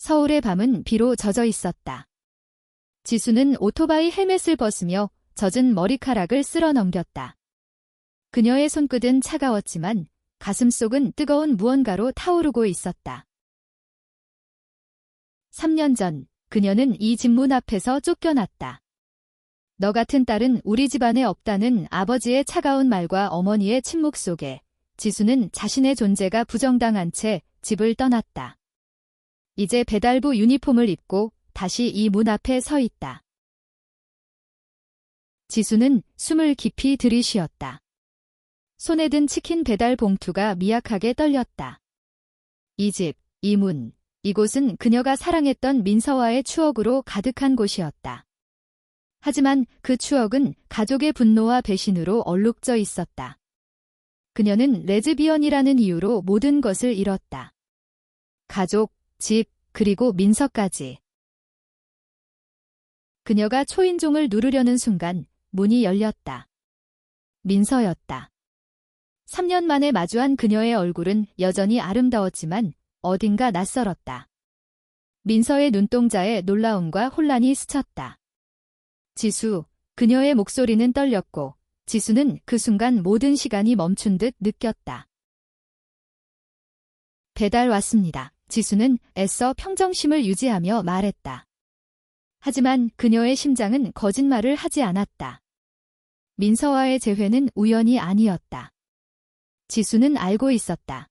서울의 밤은 비로 젖어 있었다. 지수는 오토바이 헬멧을 벗으며 젖은 머리카락을 쓸어 넘겼다. 그녀의 손끝은 차가웠지만 가슴속은 뜨거운 무언가로 타오르고 있었다. 3년 전 그녀는 이 집 문 앞에서 쫓겨났다. 너 같은 딸은 우리 집안에 없다는 아버지의 차가운 말과 어머니의 침묵 속에 지수는 자신의 존재가 부정당한 채 집을 떠났다. 이제 배달부 유니폼을 입고 다시 이 문 앞에 서 있다. 지수는 숨을 깊이 들이쉬었다. 손에 든 치킨 배달 봉투가 미약하게 떨렸다. 이 집, 이 문, 이곳은 그녀가 사랑했던 민서와의 추억으로 가득한 곳이었다. 하지만 그 추억은 가족의 분노와 배신으로 얼룩져 있었다. 그녀는 레즈비언이라는 이유로 모든 것을 잃었다. 가족, 집, 그리고 민서까지. 그녀가 초인종을 누르려는 순간 문이 열렸다. 민서였다. 3년 만에 마주한 그녀의 얼굴은 여전히 아름다웠지만 어딘가 낯설었다. 민서의 눈동자에 놀라움과 혼란이 스쳤다. 지수, 그녀의 목소리는 떨렸고 지수는 그 순간 모든 시간이 멈춘 듯 느꼈다. 배달 왔습니다. 지수는 애써 평정심을 유지하며 말했다. 하지만 그녀의 심장은 거짓말을 하지 않았다. 민서와의 재회는 우연이 아니었다. 지수는 알고 있었다.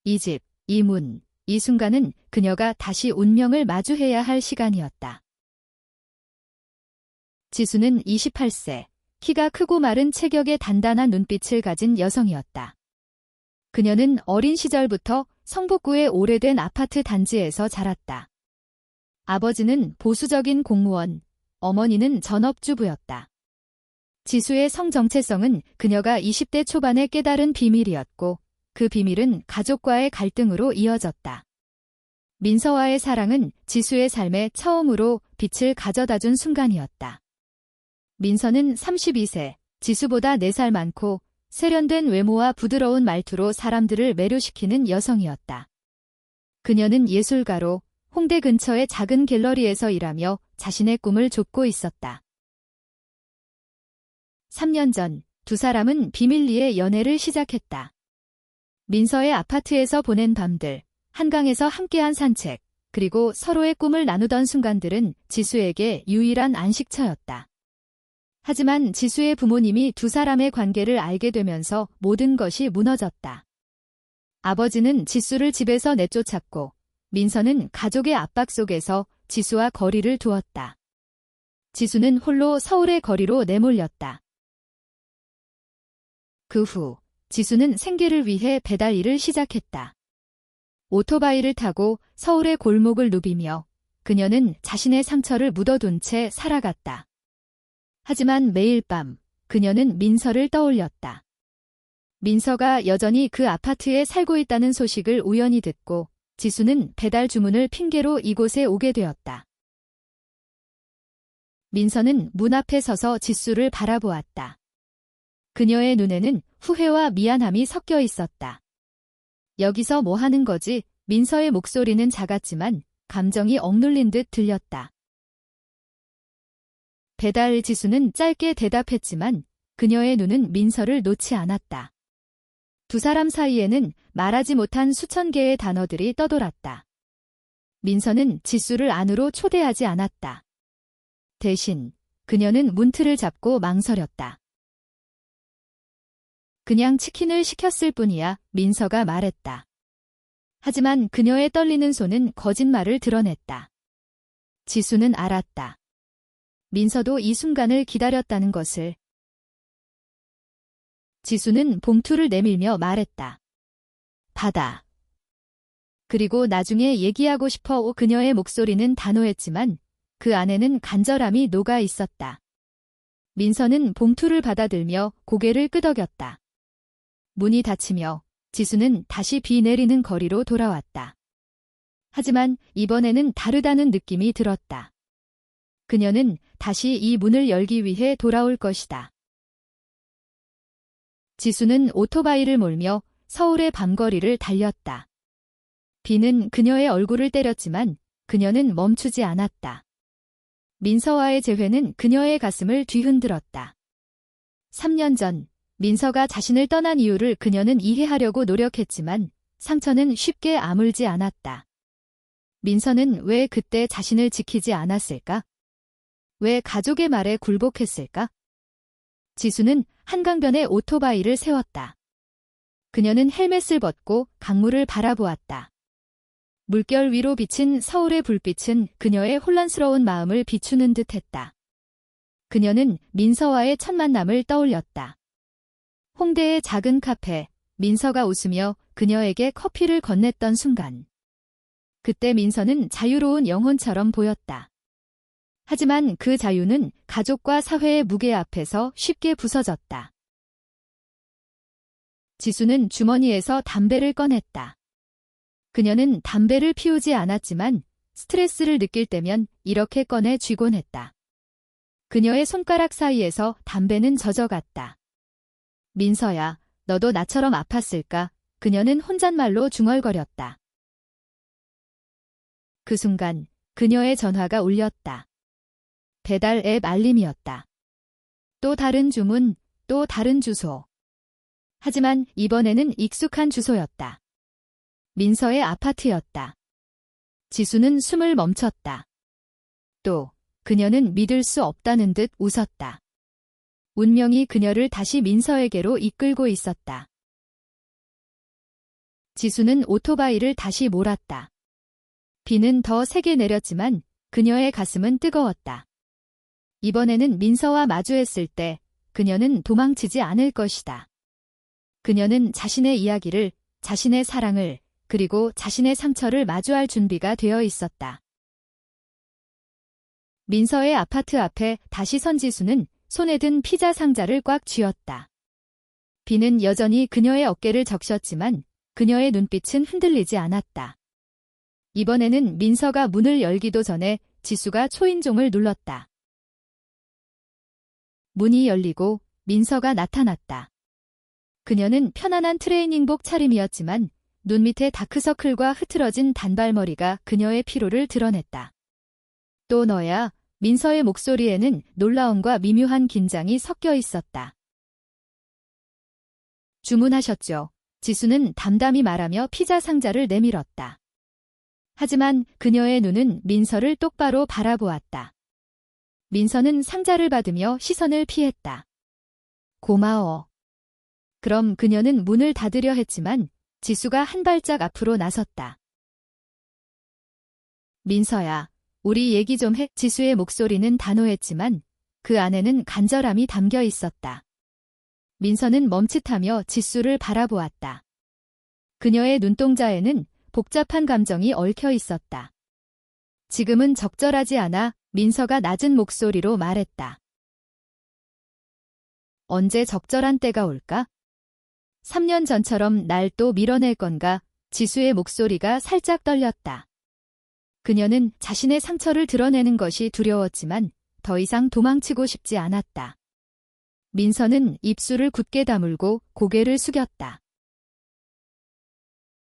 이 집, 이 문, 이 순간은 그녀가 다시 운명을 마주해야 할 시간이었다. 지수는 28세, 키가 크고 마른 체격의 단단한 눈빛을 가진 여성이었다. 그녀는 어린 시절부터 성북구의 오래된 아파트 단지에서 자랐다. 아버지는 보수적인 공무원, 어머니는 전업주부였다. 지수의 성정체성은 그녀가 20대 초반에 깨달은 비밀이었고 그 비밀은 가족과의 갈등으로 이어졌다. 민서와의 사랑은 지수의 삶에 처음으로 빛을 가져다준 순간이었다. 민서는 32세, 지수보다 4살 많고 세련된 외모와 부드러운 말투로 사람들을 매료시키는 여성이었다. 그녀는 예술가로 홍대 근처의 작은 갤러리에서 일하며 자신의 꿈을 쫓고 있었다. 3년 전, 두 사람은 비밀리에 연애를 시작했다. 민서의 아파트에서 보낸 밤들, 한강에서 함께한 산책, 그리고 서로의 꿈을 나누던 순간들은 지수에게 유일한 안식처였다. 하지만 지수의 부모님이 두 사람의 관계를 알게 되면서 모든 것이 무너졌다. 아버지는 지수를 집에서 내쫓았고 민서는 가족의 압박 속에서 지수와 거리를 두었다. 지수는 홀로 서울의 거리로 내몰렸다. 그 후 지수는 생계를 위해 배달 일을 시작했다. 오토바이를 타고 서울의 골목을 누비며 그녀는 자신의 상처를 묻어둔 채 살아갔다. 하지만 매일 밤 그녀는 민서를 떠올렸다. 민서가 여전히 그 아파트에 살고 있다는 소식을 우연히 듣고 지수는 배달 주문을 핑계로 이곳에 오게 되었다. 민서는 문 앞에 서서 지수를 바라보았다. 그녀의 눈에는 후회와 미안함이 섞여 있었다. 여기서 뭐 하는 거지? 민서의 목소리는 작았지만 감정이 억눌린 듯 들렸다. 배달 지수는 짧게 대답했지만 그녀의 눈은 민서를 놓지 않았다. 두 사람 사이에는 말하지 못한 수천 개의 단어들이 떠돌았다. 민서는 지수를 안으로 초대하지 않았다. 대신 그녀는 문틀을 잡고 망설였다. 그냥 치킨을 시켰을 뿐이야, 민서가 말했다. 하지만 그녀의 떨리는 손은 거짓말을 드러냈다. 지수는 알았다. 민서도 이 순간을 기다렸다는 것을. 지수는 봉투를 내밀며 말했다. 받아. 그리고 나중에 얘기하고 싶어. 그녀의 목소리는 단호했지만 그 안에는 간절함이 녹아 있었다. 민서는 봉투를 받아들며 고개를 끄덕였다. 문이 닫히며 지수는 다시 비 내리는 거리로 돌아왔다. 하지만 이번에는 다르다는 느낌이 들었다. 그녀는 다시 이 문을 열기 위해 돌아올 것이다. 지수는 오토바이를 몰며 서울의 밤거리를 달렸다. 비는 그녀의 얼굴을 때렸지만 그녀는 멈추지 않았다. 민서와의 재회는 그녀의 가슴을 뒤흔들었다. 3년 전 민서가 자신을 떠난 이유를 그녀는 이해하려고 노력했지만 상처는 쉽게 아물지 않았다. 민서는 왜 그때 자신을 지키지 않았을까? 왜 가족의 말에 굴복했을까? 지수는 한강변에 오토바이를 세웠다. 그녀는 헬멧을 벗고 강물을 바라보았다. 물결 위로 비친 서울의 불빛은 그녀의 혼란스러운 마음을 비추는 듯했다. 그녀는 민서와의 첫 만남을 떠올렸다. 홍대의 작은 카페, 민서가 웃으며 그녀에게 커피를 건넸던 순간. 그때 민서는 자유로운 영혼처럼 보였다. 하지만 그 자유는 가족과 사회의 무게 앞에서 쉽게 부서졌다. 지수는 주머니에서 담배를 꺼냈다. 그녀는 담배를 피우지 않았지만 스트레스를 느낄 때면 이렇게 꺼내 쥐곤 했다. 그녀의 손가락 사이에서 담배는 젖어갔다. 민서야, 너도 나처럼 아팠을까? 그녀는 혼잣말로 중얼거렸다. 그 순간 그녀의 전화가 울렸다. 배달 앱 알림이었다. 또 다른 주문, 또 다른 주소. 하지만 이번에는 익숙한 주소였다. 민서의 아파트였다. 지수는 숨을 멈췄다. 또 그녀는 믿을 수 없다는 듯 웃었다. 운명이 그녀를 다시 민서에게로 이끌고 있었다. 지수는 오토바이를 다시 몰았다. 비는 더 세게 내렸지만 그녀의 가슴은 뜨거웠다. 이번에는 민서와 마주했을 때 그녀는 도망치지 않을 것이다. 그녀는 자신의 이야기를, 자신의 사랑을, 그리고 자신의 상처를 마주할 준비가 되어 있었다. 민서의 아파트 앞에 다시 선 지수는 손에 든 피자 상자를 꽉 쥐었다. 비는 여전히 그녀의 어깨를 적셨지만 그녀의 눈빛은 흔들리지 않았다. 이번에는 민서가 문을 열기도 전에 지수가 초인종을 눌렀다. 문이 열리고 민서가 나타났다. 그녀는 편안한 트레이닝복 차림이었지만 눈 밑에 다크서클과 흐트러진 단발머리가 그녀의 피로를 드러냈다. 또 너야? 민서의 목소리에는 놀라움과 미묘한 긴장이 섞여 있었다. 주문하셨죠? 지수는 담담히 말하며 피자 상자를 내밀었다. 하지만 그녀의 눈은 민서를 똑바로 바라보았다. 민서는 상자를 받으며 시선을 피했다. 고마워. 그럼 그녀는 문을 닫으려 했지만 지수가 한 발짝 앞으로 나섰다. 민서야, 우리 얘기 좀 해. 지수의 목소리는 단호했지만 그 안에는 간절함이 담겨 있었다. 민서는 멈칫하며 지수를 바라보았다. 그녀의 눈동자에는 복잡한 감정이 얽혀 있었다. 지금은 적절하지 않아. 민서가 낮은 목소리로 말했다. 언제 적절한 때가 올까? 3년 전처럼 날 또 밀어낼 건가? 지수의 목소리가 살짝 떨렸다. 그녀는 자신의 상처를 드러내는 것이 두려웠지만 더 이상 도망치고 싶지 않았다. 민서는 입술을 굳게 다물고 고개를 숙였다.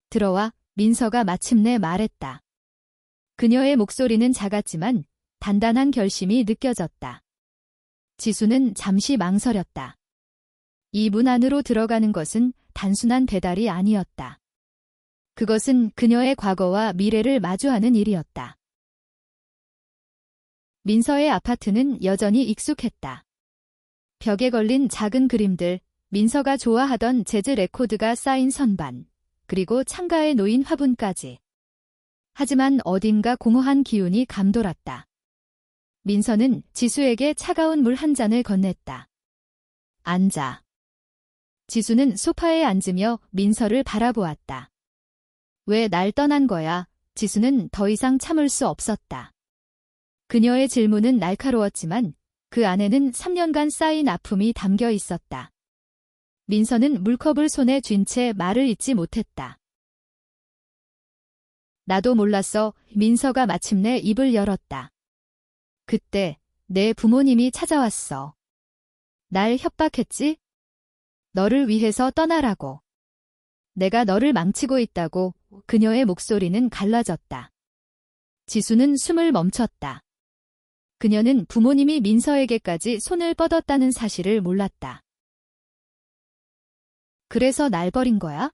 들어와, 민서가 마침내 말했다. 그녀의 목소리는 작았지만 단단한 결심이 느껴졌다. 지수는 잠시 망설였다. 이 문 안으로 들어가는 것은 단순한 배달이 아니었다. 그것은 그녀의 과거와 미래를 마주하는 일이었다. 민서의 아파트는 여전히 익숙했다. 벽에 걸린 작은 그림들, 민서가 좋아하던 재즈 레코드가 쌓인 선반, 그리고 창가에 놓인 화분까지. 하지만 어딘가 공허한 기운이 감돌았다. 민서는 지수에게 차가운 물 한 잔을 건넸다. 앉아. 지수는 소파에 앉으며 민서를 바라보았다. 왜 날 떠난 거야? 지수는 더 이상 참을 수 없었다. 그녀의 질문은 날카로웠지만 그 안에는 3년간 쌓인 아픔이 담겨 있었다. 민서는 물컵을 손에 쥔 채 말을 잇지 못했다. 나도 몰랐어. 민서가 마침내 입을 열었다. 그때 내 부모님이 찾아왔어. 날 협박했지? 너를 위해서 떠나라고. 내가 너를 망치고 있다고. 그녀의 목소리는 갈라졌다. 지수는 숨을 멈췄다. 그녀는 부모님이 민서에게까지 손을 뻗었다는 사실을 몰랐다. 그래서 날 버린 거야?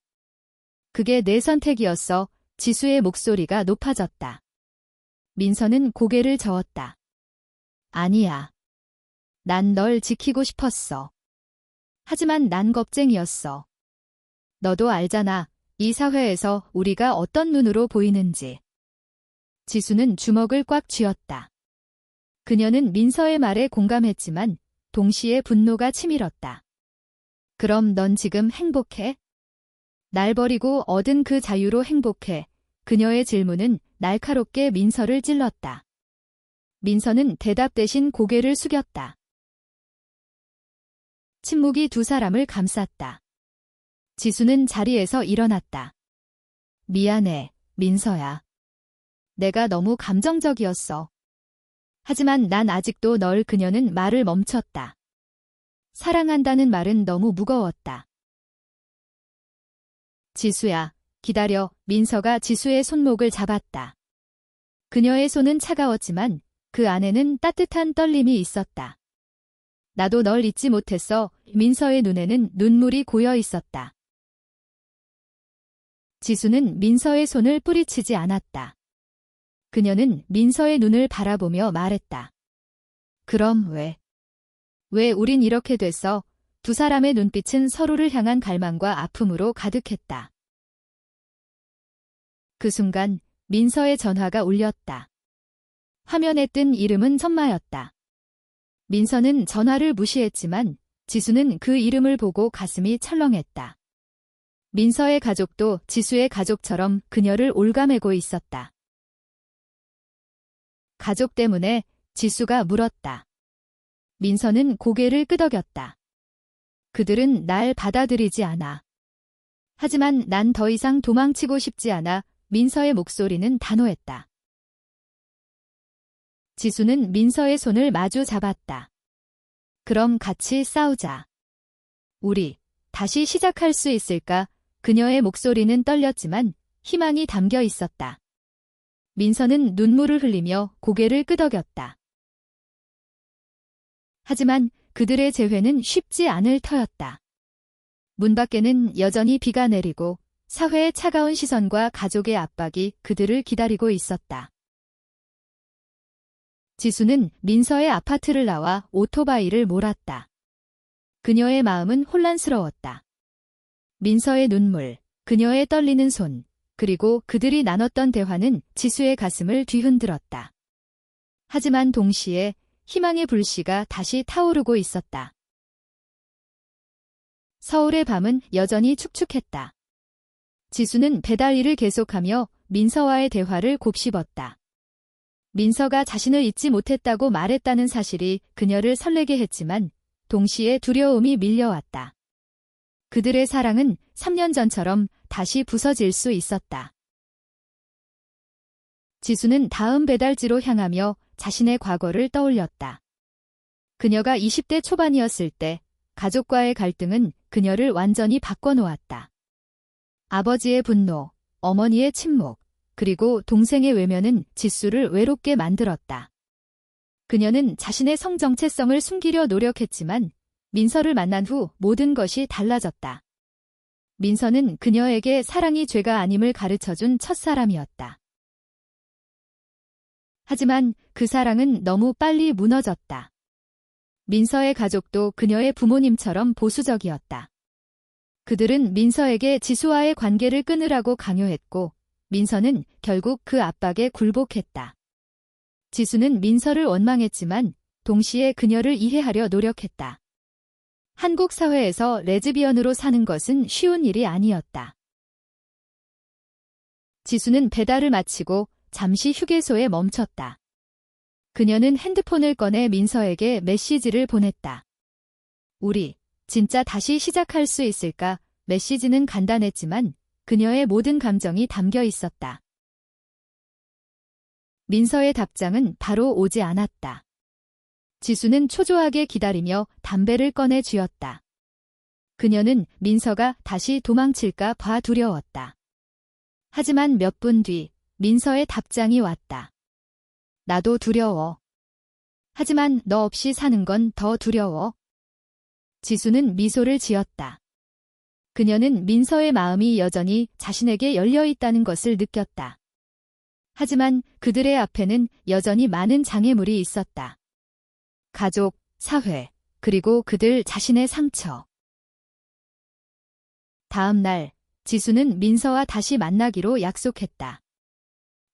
그게 내 선택이었어. 지수의 목소리가 높아졌다. 민서는 고개를 저었다. 아니야. 난 널 지키고 싶었어. 하지만 난 겁쟁이였어. 너도 알잖아. 이 사회에서 우리가 어떤 눈으로 보이는지. 지수는 주먹을 꽉 쥐었다. 그녀는 민서의 말에 공감했지만 동시에 분노가 치밀었다. 그럼 넌 지금 행복해? 날 버리고 얻은 그 자유로 행복해. 그녀의 질문은 날카롭게 민서를 찔렀다. 민서는 대답 대신 고개를 숙였다. 침묵이 두 사람을 감쌌다. 지수는 자리에서 일어났다. 미안해, 민서야. 내가 너무 감정적이었어. 하지만 난 아직도 널. 그녀는 말을 멈췄다. 사랑한다는 말은 너무 무거웠다. 지수야, 기다려. 민서가 지수의 손목을 잡았다. 그녀의 손은 차가웠지만 그 안에는 따뜻한 떨림이 있었다. 나도 널 잊지 못했어. 민서의 눈에는 눈물이 고여 있었다. 지수는 민서의 손을 뿌리치지 않았다. 그녀는 민서의 눈을 바라보며 말했다. 그럼 왜 우린 이렇게 됐어? 두 사람의 눈빛은 서로를 향한 갈망과 아픔으로 가득했다. 그 순간 민서의 전화가 울렸다. 화면에 뜬 이름은 천마였다. 민서는 전화를 무시했지만 지수는 그 이름을 보고 가슴이 철렁했다. 민서의 가족도 지수의 가족처럼 그녀를 올가매고 있었다. 가족 때문에? 지수가 물었다. 민서는 고개를 끄덕였다. 그들은 날 받아들이지 않아. 하지만 난 더 이상 도망치고 싶지 않아. 민서의 목소리는 단호했다. 지수는 민서의 손을 마주 잡았다. 그럼 같이 싸우자. 우리 다시 시작할 수 있을까? 그녀의 목소리는 떨렸지만 희망이 담겨 있었다. 민서는 눈물을 흘리며 고개를 끄덕였다. 하지만 그들의 재회는 쉽지 않을 터였다. 문 밖에는 여전히 비가 내리고 사회의 차가운 시선과 가족의 압박이 그들을 기다리고 있었다. 지수는 민서의 아파트를 나와 오토바이를 몰았다. 그녀의 마음은 혼란스러웠다. 민서의 눈물, 그녀의 떨리는 손, 그리고 그들이 나눴던 대화는 지수의 가슴을 뒤흔들었다. 하지만 동시에 희망의 불씨가 다시 타오르고 있었다. 서울의 밤은 여전히 축축했다. 지수는 배달 일을 계속하며 민서와의 대화를 곱씹었다. 민서가 자신을 잊지 못했다고 말했다는 사실이 그녀를 설레게 했지만 동시에 두려움이 밀려왔다. 그들의 사랑은 3년 전처럼 다시 부서질 수 있었다. 지수는 다음 배달지로 향하며 자신의 과거를 떠올렸다. 그녀가 20대 초반이었을 때 가족과의 갈등은 그녀를 완전히 바꿔놓았다. 아버지의 분노, 어머니의 침묵, 그리고 동생의 외면은 지수를 외롭게 만들었다. 그녀는 자신의 성정체성을 숨기려 노력했지만 민서를 만난 후 모든 것이 달라졌다. 민서는 그녀에게 사랑이 죄가 아님을 가르쳐준 첫사람이었다. 하지만 그 사랑은 너무 빨리 무너졌다. 민서의 가족도 그녀의 부모님처럼 보수적이었다. 그들은 민서에게 지수와의 관계를 끊으라고 강요했고 민서는 결국 그 압박에 굴복했다. 지수는 민서를 원망했지만 동시에 그녀를 이해하려 노력했다. 한국 사회에서 레즈비언으로 사는 것은 쉬운 일이 아니었다. 지수는 배달을 마치고 잠시 휴게소에 멈췄다. 그녀는 핸드폰을 꺼내 민서에게 메시지를 보냈다. 우리 진짜 다시 시작할 수 있을까? 메시지는 간단했지만 그녀의 모든 감정이 담겨 있었다. 민서의 답장은 바로 오지 않았다. 지수는 초조하게 기다리며 담배를 꺼내 쥐었다. 그녀는 민서가 다시 도망칠까 봐 두려웠다. 하지만 몇 분 뒤 민서의 답장이 왔다. 나도 두려워. 하지만 너 없이 사는 건 더 두려워. 지수는 미소를 지었다. 그녀는 민서의 마음이 여전히 자신에게 열려 있다는 것을 느꼈다. 하지만 그들의 앞에는 여전히 많은 장애물이 있었다. 가족, 사회, 그리고 그들 자신의 상처. 다음 날, 지수는 민서와 다시 만나기로 약속했다.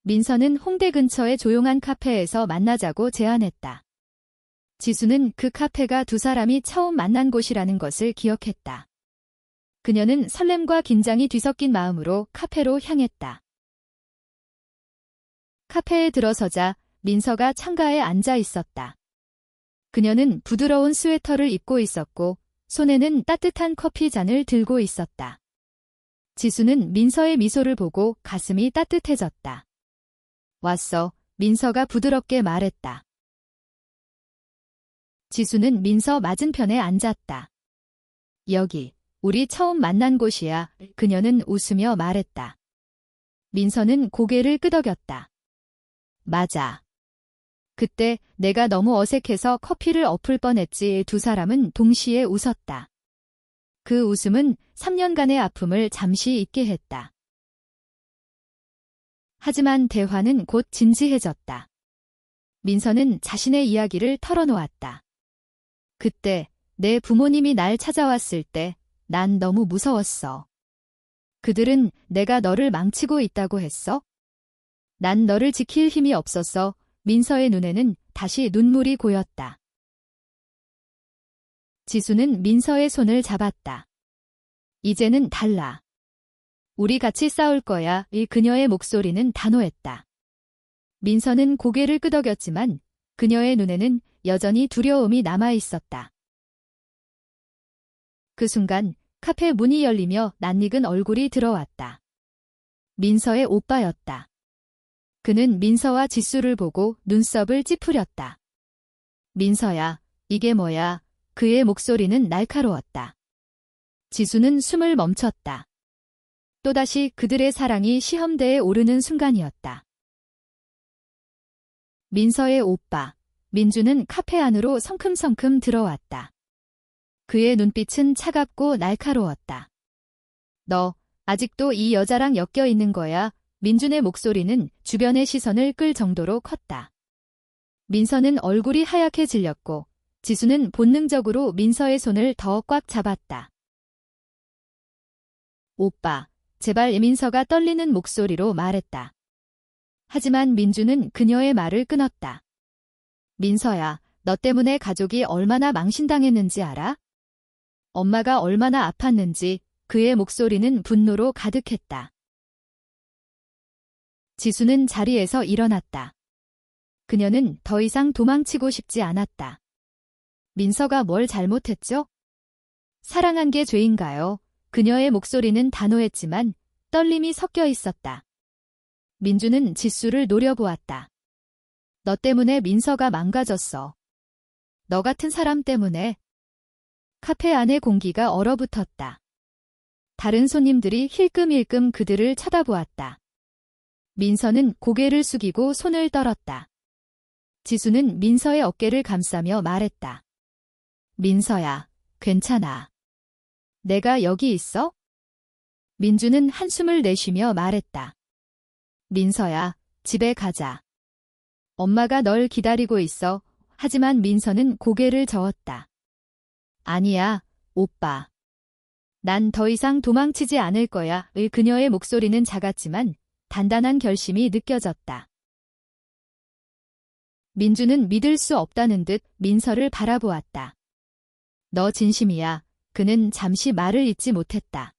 민서는 홍대 근처의 조용한 카페에서 만나자고 제안했다. 지수는 그 카페가 두 사람이 처음 만난 곳이라는 것을 기억했다. 그녀는 설렘과 긴장이 뒤섞인 마음으로 카페로 향했다. 카페에 들어서자 민서가 창가에 앉아 있었다. 그녀는 부드러운 스웨터를 입고 있었고 손에는 따뜻한 커피 잔을 들고 있었다. 지수는 민서의 미소를 보고 가슴이 따뜻해졌다. 왔어, 민서가 부드럽게 말했다. 지수는 민서 맞은편에 앉았다. 여기, 우리 처음 만난 곳이야. 그녀는 웃으며 말했다. 민서는 고개를 끄덕였다. 맞아. 그때 내가 너무 어색해서 커피를 엎을 뻔했지. 두 사람은 동시에 웃었다. 그 웃음은 3년간의 아픔을 잠시 잊게 했다. 하지만 대화는 곧 진지해졌다. 민서는 자신의 이야기를 털어놓았다. 그때 내 부모님이 날 찾아왔을 때 난 너무 무서웠어. 그들은 내가 너를 망치고 있다고 했어? 난 너를 지킬 힘이 없었어. 민서의 눈에는 다시 눈물이 고였다. 지수는 민서의 손을 잡았다. 이제는 달라. 우리 같이 싸울 거야. 이 그녀의 목소리는 단호했다. 민서는 고개를 끄덕였지만 그녀의 눈에는 여전히 두려움이 남아 있었다. 그 순간 카페 문이 열리며 낯익은 얼굴이 들어왔다. 민서의 오빠였다. 그는 민서와 지수를 보고 눈썹을 찌푸렸다. 민서야, 이게 뭐야? 그의 목소리는 날카로웠다. 지수는 숨을 멈췄다. 또다시 그들의 사랑이 시험대에 오르는 순간이었다. 민서의 오빠, 민주는 카페 안으로 성큼성큼 들어왔다. 그의 눈빛은 차갑고 날카로웠다. 너, 아직도 이 여자랑 엮여 있는 거야? 민준의 목소리는 주변의 시선을 끌 정도로 컸다. 민서는 얼굴이 하얗게 질렸고 지수는 본능적으로 민서의 손을 더 꽉 잡았다. 오빠, 제발. 민서가 떨리는 목소리로 말했다. 하지만 민주는 그녀의 말을 끊었다. 민서야, 너 때문에 가족이 얼마나 망신당했는지 알아? 엄마가 얼마나 아팠는지. 그의 목소리는 분노로 가득했다. 지수는 자리에서 일어났다. 그녀는 더 이상 도망치고 싶지 않았다. 민서가 뭘 잘못했죠? 사랑한 게 죄인가요? 그녀의 목소리는 단호했지만 떨림이 섞여 있었다. 민주는 지수를 노려보았다. 너 때문에 민서가 망가졌어. 너 같은 사람 때문에. 카페 안의 공기가 얼어붙었다. 다른 손님들이 힐끔힐끔 그들을 쳐다보았다. 민서는 고개를 숙이고 손을 떨었다. 지수는 민서의 어깨를 감싸며 말했다. 민서야, 괜찮아. 내가 여기 있어? 민주는 한숨을 내쉬며 말했다. 민서야, 집에 가자. 엄마가 널 기다리고 있어. 하지만 민서는 고개를 저었다. 아니야, 오빠. 난 더 이상 도망치지 않을 거야. 그녀의 목소리는 작았지만 단단한 결심이 느껴졌다. 민주는 믿을 수 없다는 듯 민서를 바라보았다. 너 진심이야. 그는 잠시 말을 잇지 못했다.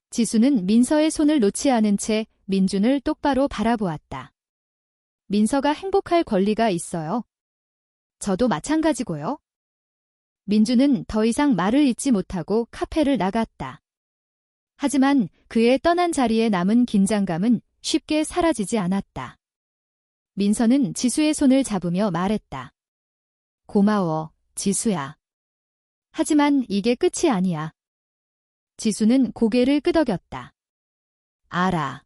지수는 민서의 손을 놓지 않은 채 민준을 똑바로 바라보았다. 민서가 행복할 권리가 있어요. 저도 마찬가지고요. 민주는 더 이상 말을 잇지 못하고 카페를 나갔다. 하지만 그의 떠난 자리에 남은 긴장감은 쉽게 사라지지 않았다. 민서는 지수의 손을 잡으며 말했다. 고마워, 지수야. 하지만 이게 끝이 아니야. 지수는 고개를 끄덕였다. 알아.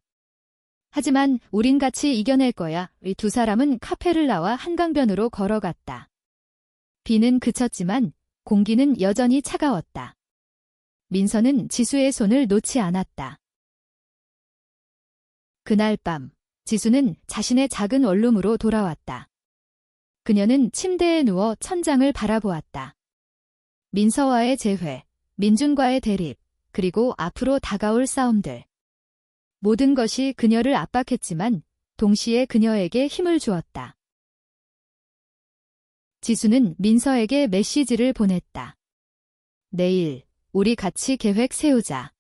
하지만 우린 같이 이겨낼 거야. 이 두 사람은 카페를 나와 한강변으로 걸어갔다. 비는 그쳤지만 공기는 여전히 차가웠다. 민서는 지수의 손을 놓지 않았다. 그날 밤, 지수는 자신의 작은 원룸으로 돌아왔다. 그녀는 침대에 누워 천장을 바라보았다. 민서와의 재회, 민준과의 대립, 그리고 앞으로 다가올 싸움들. 모든 것이 그녀를 압박했지만 동시에 그녀에게 힘을 주었다. 지수는 민서에게 메시지를 보냈다. 내일, 우리 같이 계획 세우자.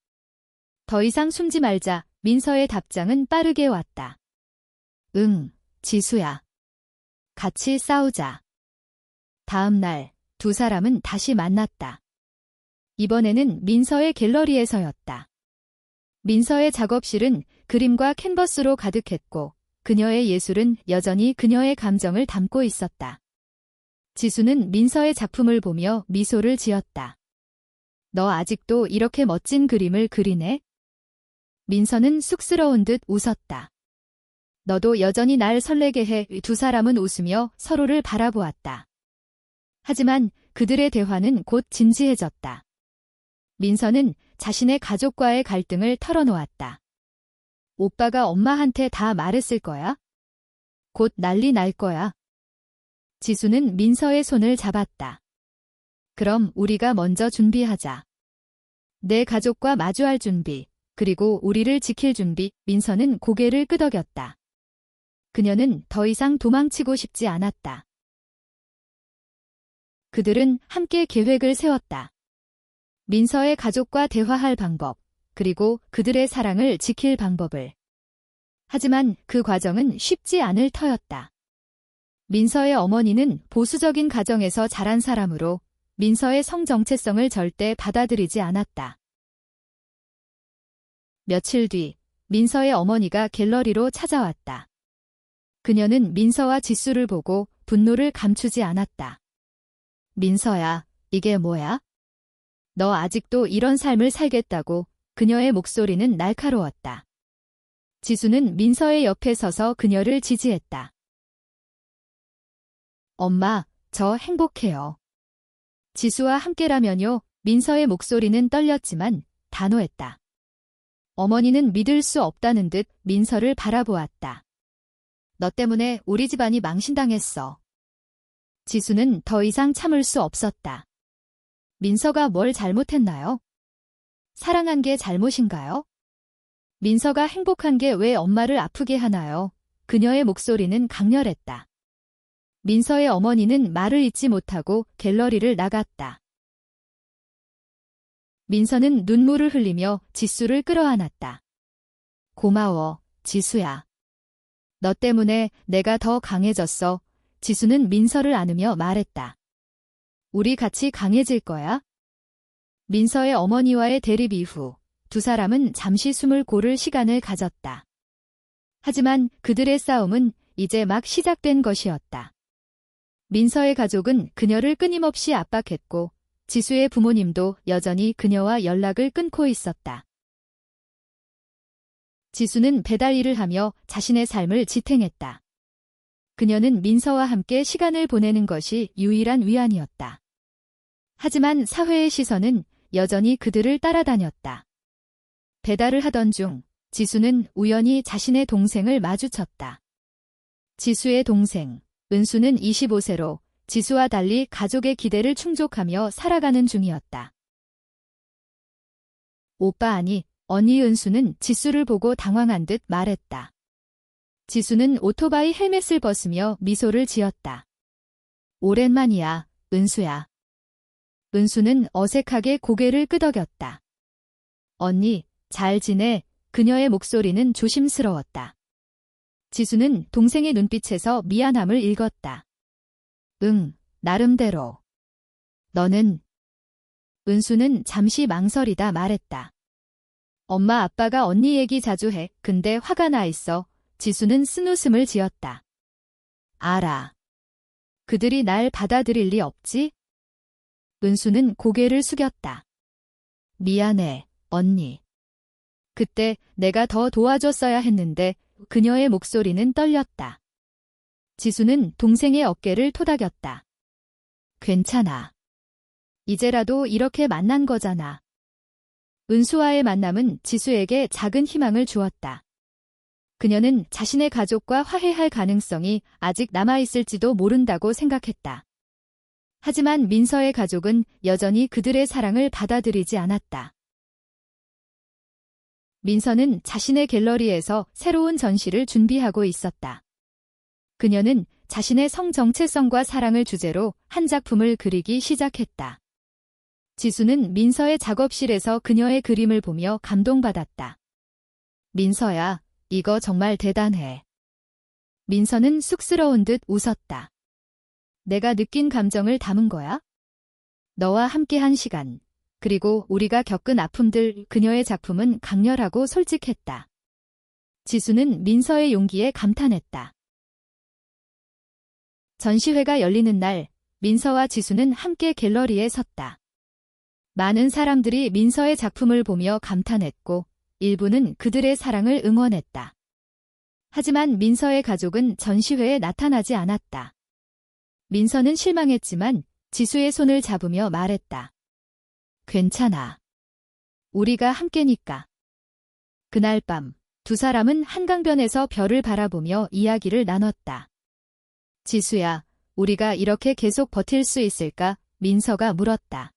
더 이상 숨지 말자. 민서의 답장은 빠르게 왔다. 응, 지수야. 같이 싸우자. 다음 날, 두 사람은 다시 만났다. 이번에는 민서의 갤러리에서였다. 민서의 작업실은 그림과 캔버스로 가득했고 그녀의 예술은 여전히 그녀의 감정을 담고 있었다. 지수는 민서의 작품을 보며 미소를 지었다. 너 아직도 이렇게 멋진 그림을 그리네? 민서는 쑥스러운 듯 웃었다. 너도 여전히 날 설레게 해. 두 사람은 웃으며 서로를 바라보았다. 하지만 그들의 대화는 곧 진지해졌다. 민서는 자신의 가족과의 갈등을 털어놓았다. 오빠가 엄마한테 다 말했을 거야? 곧 난리 날 거야. 지수는 민서의 손을 잡았다. 그럼 우리가 먼저 준비하자. 내 가족과 마주할 준비, 그리고 우리를 지킬 준비. 민서는 고개를 끄덕였다. 그녀는 더 이상 도망치고 싶지 않았다. 그들은 함께 계획을 세웠다. 민서의 가족과 대화할 방법, 그리고 그들의 사랑을 지킬 방법을. 하지만 그 과정은 쉽지 않을 터였다. 민서의 어머니는 보수적인 가정에서 자란 사람으로 민서의 성 정체성을 절대 받아들이지 않았다. 며칠 뒤, 민서의 어머니가 갤러리로 찾아왔다. 그녀는 민서와 지수를 보고 분노를 감추지 않았다. 민서야, 이게 뭐야? 너 아직도 이런 삶을 살겠다고? 그녀의 목소리는 날카로웠다. 지수는 민서의 옆에 서서 그녀를 지지했다. 엄마, 저 행복해요. 지수와 함께라면요. 민서의 목소리는 떨렸지만 단호했다. 어머니는 믿을 수 없다는 듯 민서를 바라보았다. 너 때문에 우리 집안이 망신당했어. 지수는 더 이상 참을 수 없었다. 민서가 뭘 잘못했나요? 사랑한 게 잘못인가요? 민서가 행복한 게 왜 엄마를 아프게 하나요? 그녀의 목소리는 강렬했다. 민서의 어머니는 말을 잇지 못하고 갤러리를 나갔다. 민서는 눈물을 흘리며 지수를 끌어안았다. 고마워, 지수야. 너 때문에 내가 더 강해졌어. 지수는 민서를 안으며 말했다. 우리 같이 강해질 거야? 민서의 어머니와의 대립 이후 두 사람은 잠시 숨을 고를 시간을 가졌다. 하지만 그들의 싸움은 이제 막 시작된 것이었다. 민서의 가족은 그녀를 끊임없이 압박했고 지수의 부모님도 여전히 그녀와 연락을 끊고 있었다. 지수는 배달 일을 하며 자신의 삶을 지탱했다. 그녀는 민서와 함께 시간을 보내는 것이 유일한 위안이었다. 하지만 사회의 시선은 여전히 그들을 따라다녔다. 배달을 하던 중 지수는 우연히 자신의 동생을 마주쳤다. 지수의 동생, 은수는 25세로 지수와 달리 가족의 기대를 충족하며 살아가는 중이었다. 오빠 아니, 언니. 은수는 지수를 보고 당황한 듯 말했다. 지수는 오토바이 헬멧을 벗으며 미소를 지었다. 오랜만이야, 은수야. 은수는 어색하게 고개를 끄덕였다. 언니, 잘 지내? 그녀의 목소리는 조심스러웠다. 지수는 동생의 눈빛에서 미안함을 읽었다. 응, 나름대로. 너는? 은수는 잠시 망설이다 말했다. 엄마 아빠가 언니 얘기 자주 해. 근데 화가 나 있어. 지수는 쓴웃음을 지었다. 알아. 그들이 날 받아들일 리 없지? 은수는 고개를 숙였다. 미안해, 언니. 그때 내가 더 도와줬어야 했는데. 그녀의 목소리는 떨렸다. 지수는 동생의 어깨를 토닥였다. 괜찮아. 이제라도 이렇게 만난 거잖아. 은수와의 만남은 지수에게 작은 희망을 주었다. 그녀는 자신의 가족과 화해할 가능성이 아직 남아있을지도 모른다고 생각했다. 하지만 민서의 가족은 여전히 그들의 사랑을 받아들이지 않았다. 민서는 자신의 갤러리에서 새로운 전시를 준비하고 있었다. 그녀는 자신의 성 정체성과 사랑을 주제로 한 작품을 그리기 시작했다. 지수는 민서의 작업실에서 그녀의 그림을 보며 감동받았다. 민서야, 이거 정말 대단해. 민서는 쑥스러운 듯 웃었다. 내가 느낀 감정을 담은 거야? 너와 함께한 시간, 그리고 우리가 겪은 아픔들. 그녀의 작품은 강렬하고 솔직했다. 지수는 민서의 용기에 감탄했다. 전시회가 열리는 날, 민서와 지수는 함께 갤러리에 섰다. 많은 사람들이 민서의 작품을 보며 감탄했고, 일부는 그들의 사랑을 응원했다. 하지만 민서의 가족은 전시회에 나타나지 않았다. 민서는 실망했지만 지수의 손을 잡으며 말했다. 괜찮아. 우리가 함께니까. 그날 밤, 두 사람은 한강변에서 별을 바라보며 이야기를 나눴다. 지수야, 우리가 이렇게 계속 버틸 수 있을까? 민서가 물었다.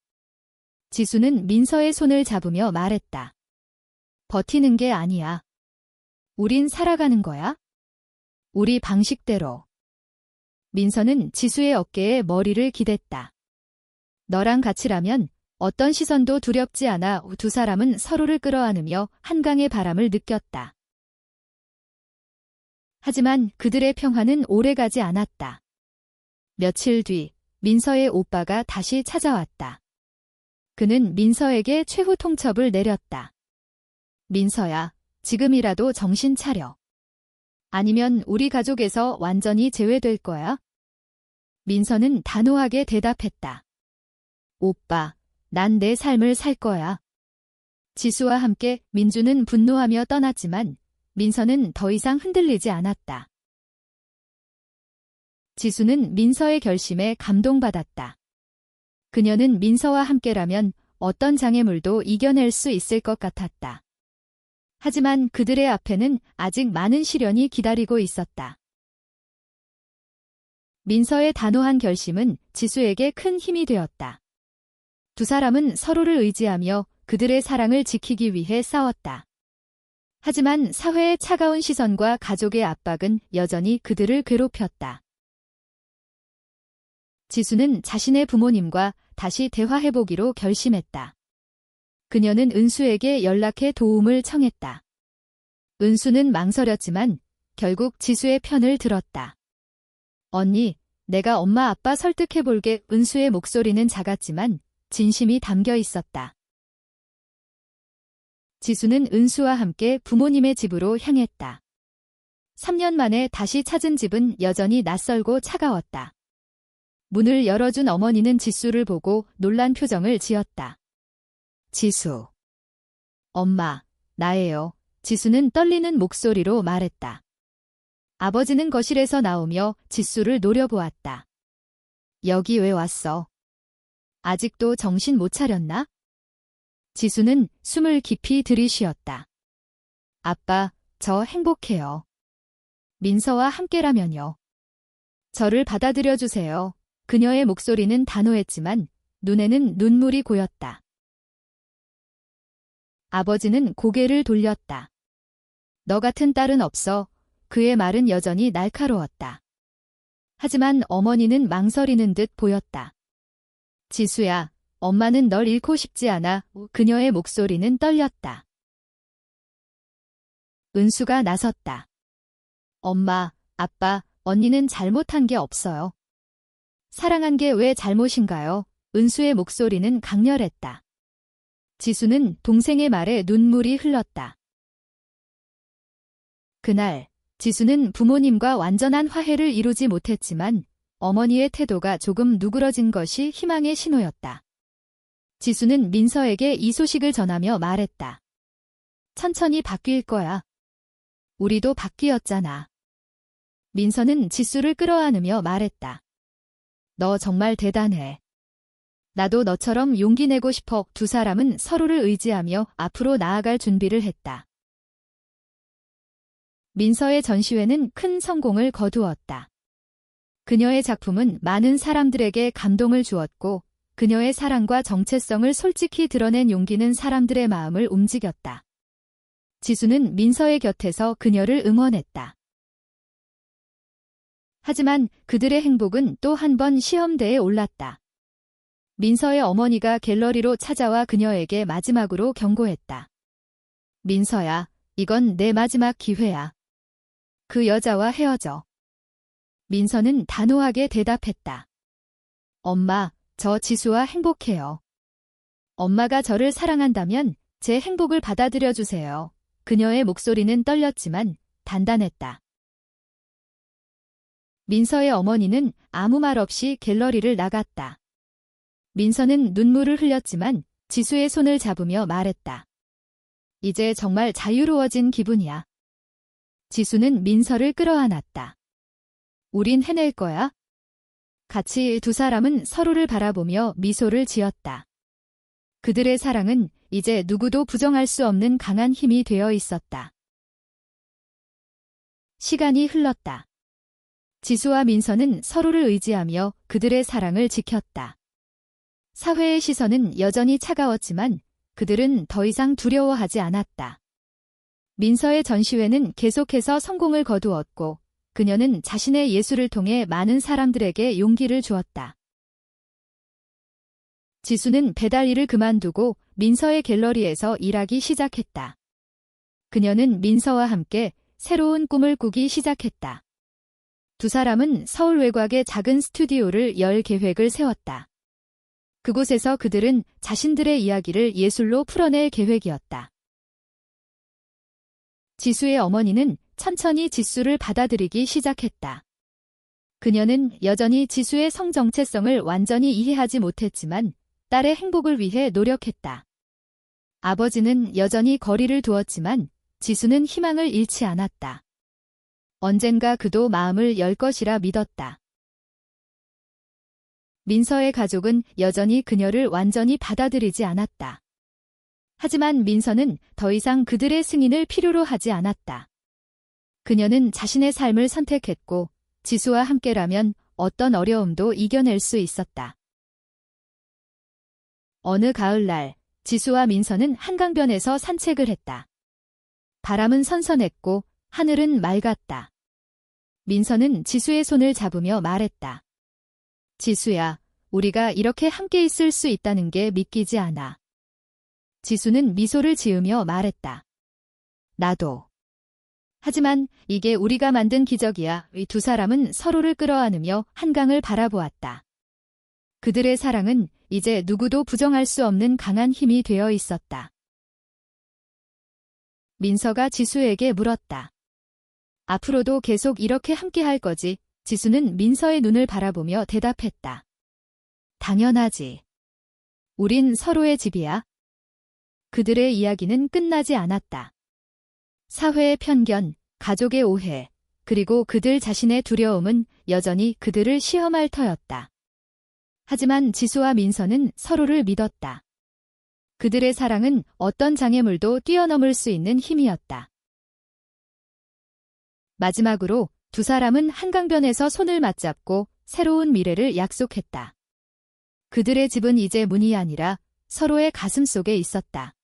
지수는 민서의 손을 잡으며 말했다. 버티는 게 아니야. 우린 살아가는 거야. 우리 방식대로. 민서는 지수의 어깨에 머리를 기댔다. 너랑 같이라면 어떤 시선도 두렵지 않아. 두 사람은 서로를 끌어안으며 한강의 바람을 느꼈다. 하지만 그들의 평화는 오래가지 않았다. 며칠 뒤 민서의 오빠가 다시 찾아왔다. 그는 민서에게 최후 통첩을 내렸다. 민서야, 지금이라도 정신 차려. 아니면 우리 가족에서 완전히 제외될 거야. 민서는 단호하게 대답했다. 오빠, 난 내 삶을 살 거야. 지수와 함께 민주는 분노하며 떠났지만 민서는 더 이상 흔들리지 않았다. 지수는 민서의 결심에 감동받았다. 그녀는 민서와 함께라면 어떤 장애물도 이겨낼 수 있을 것 같았다. 하지만 그들의 앞에는 아직 많은 시련이 기다리고 있었다. 민서의 단호한 결심은 지수에게 큰 힘이 되었다. 두 사람은 서로를 의지하며 그들의 사랑을 지키기 위해 싸웠다. 하지만 사회의 차가운 시선과 가족의 압박은 여전히 그들을 괴롭혔다. 지수는 자신의 부모님과 다시 대화해보기로 결심했다. 그녀는 은수에게 연락해 도움을 청했다. 은수는 망설였지만 결국 지수의 편을 들었다. 언니, 내가 엄마 아빠 설득해볼게. 은수의 목소리는 작았지만 진심이 담겨 있었다. 지수는 은수와 함께 부모님의 집으로 향했다. 3년 만에 다시 찾은 집은 여전히 낯설고 차가웠다. 문을 열어준 어머니는 지수를 보고 놀란 표정을 지었다. 지수. 엄마, 나예요. 지수는 떨리는 목소리로 말했다. 아버지는 거실에서 나오며 지수를 노려보았다. 여기 왜 왔어? 아직도 정신 못 차렸나? 지수는 숨을 깊이 들이쉬었다. 아빠, 저 행복해요. 민서와 함께라면요. 저를 받아들여 주세요. 그녀의 목소리는 단호했지만 눈에는 눈물이 고였다. 아버지는 고개를 돌렸다. 너 같은 딸은 없어. 그의 말은 여전히 날카로웠다. 하지만 어머니는 망설이는 듯 보였다. 지수야, 엄마는 널 잃고 싶지 않아. 그녀의 목소리는 떨렸다. 은수가 나섰다. 엄마, 아빠, 언니는 잘못한 게 없어요. 사랑한 게 왜 잘못인가요? 은수의 목소리는 강렬했다. 지수는 동생의 말에 눈물이 흘렀다. 그날, 지수는 부모님과 완전한 화해를 이루지 못했지만 어머니의 태도가 조금 누그러진 것이 희망의 신호였다. 지수는 민서에게 이 소식을 전하며 말했다. 천천히 바뀔 거야. 우리도 바뀌었잖아. 민서는 지수를 끌어안으며 말했다. 너 정말 대단해. 나도 너처럼 용기 내고 싶어. 두 사람은 서로를 의지하며 앞으로 나아갈 준비를 했다. 민서의 전시회는 큰 성공을 거두었다. 그녀의 작품은 많은 사람들에게 감동을 주었고, 그녀의 사랑과 정체성을 솔직히 드러낸 용기는 사람들의 마음을 움직였다. 지수는 민서의 곁에서 그녀를 응원했다. 하지만 그들의 행복은 또 한 번 시험대에 올랐다. 민서의 어머니가 갤러리로 찾아와 그녀에게 마지막으로 경고했다. 민서야, 이건 내 마지막 기회야. 그 여자와 헤어져. 민서는 단호하게 대답했다. 엄마, 저 지수와 행복해요. 엄마가 저를 사랑한다면 제 행복을 받아들여 주세요. 그녀의 목소리는 떨렸지만 단단했다. 민서의 어머니는 아무 말 없이 갤러리를 나갔다. 민서는 눈물을 흘렸지만 지수의 손을 잡으며 말했다. 이제 정말 자유로워진 기분이야. 지수는 민서를 끌어안았다. 우린 해낼 거야. 같이 두 사람은 서로를 바라보며 미소를 지었다. 그들의 사랑은 이제 누구도 부정할 수 없는 강한 힘이 되어 있었다. 시간이 흘렀다. 지수와 민서는 서로를 의지하며 그들의 사랑을 지켰다. 사회의 시선은 여전히 차가웠지만 그들은 더 이상 두려워하지 않았다. 민서의 전시회는 계속해서 성공을 거두었고 그녀는 자신의 예술을 통해 많은 사람들에게 용기를 주었다. 지수는 배달 일을 그만두고 민서의 갤러리에서 일하기 시작했다. 그녀는 민서와 함께 새로운 꿈을 꾸기 시작했다. 두 사람은 서울 외곽의 작은 스튜디오를 열 계획을 세웠다. 그곳에서 그들은 자신들의 이야기를 예술로 풀어낼 계획이었다. 지수의 어머니는 천천히 지수를 받아들이기 시작했다. 그녀는 여전히 지수의 성정체성을 완전히 이해하지 못했지만 딸의 행복을 위해 노력했다. 아버지는 여전히 거리를 두었지만 지수는 희망을 잃지 않았다. 언젠가 그도 마음을 열 것이라 믿었다. 민서의 가족은 여전히 그녀를 완전히 받아들이지 않았다. 하지만 민서는 더 이상 그들의 승인을 필요로 하지 않았다. 그녀는 자신의 삶을 선택했고 지수와 함께라면 어떤 어려움도 이겨낼 수 있었다. 어느 가을날 지수와 민서는 한강변에서 산책을 했다. 바람은 선선했고 하늘은 맑았다. 민서는 지수의 손을 잡으며 말했다. 지수야, 우리가 이렇게 함께 있을 수 있다는 게 믿기지 않아. 지수는 미소를 지으며 말했다. 나도. 하지만 이게 우리가 만든 기적이야. 이 두 사람은 서로를 끌어안으며 한강을 바라보았다. 그들의 사랑은 이제 누구도 부정할 수 없는 강한 힘이 되어 있었다. 민서가 지수에게 물었다. 앞으로도 계속 이렇게 함께 할 거지? 지수는 민서의 눈을 바라보며 대답했다. 당연하지. 우린 서로의 집이야. 그들의 이야기는 끝나지 않았다. 사회의 편견, 가족의 오해, 그리고 그들 자신의 두려움은 여전히 그들을 시험할 터였다. 하지만 지수와 민서는 서로를 믿었다. 그들의 사랑은 어떤 장애물도 뛰어넘을 수 있는 힘이었다. 마지막으로 두 사람은 한강변에서 손을 맞잡고 새로운 미래를 약속했다. 그들의 집은 이제 문이 아니라 서로의 가슴 속에 있었다.